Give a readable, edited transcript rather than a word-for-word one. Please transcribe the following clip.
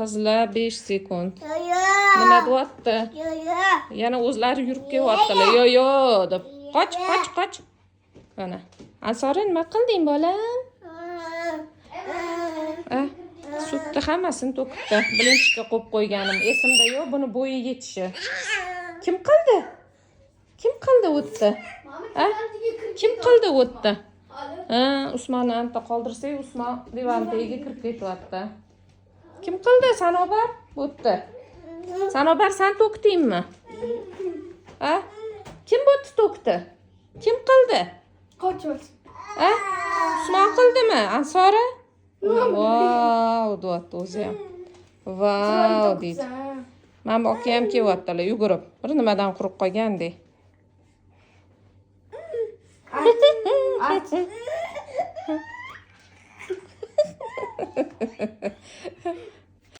Qizlar 5 sekund. Nima deyapti? Yana o'zlari yurib kelyaptilar. Yo deb. Qoch. Mana. Ansora nima qilding bolam? Sutni hammasini to'kibdi. Bilinchikka qo'yib qo'yganim esimda yo'q, buni bo'yi yetishi. Kim qildi? O'tdi? Kim qildi o'tdi? Usmonni anta qoldirsak, Usmon divan tagiga kirib ketyapti. Kim qildi? Sanobar o'tdi. Sanobar sen to'kdingmi? Kim bo'tdi to'kdi? Kim qildi? Qochmas. Usmon qildimi? Ansora? Vau, deyapti o'zi ham. Vau deydi. Mana bu aka ham kelyaptilar yugurib. Bir nimadan qurib qolgandek.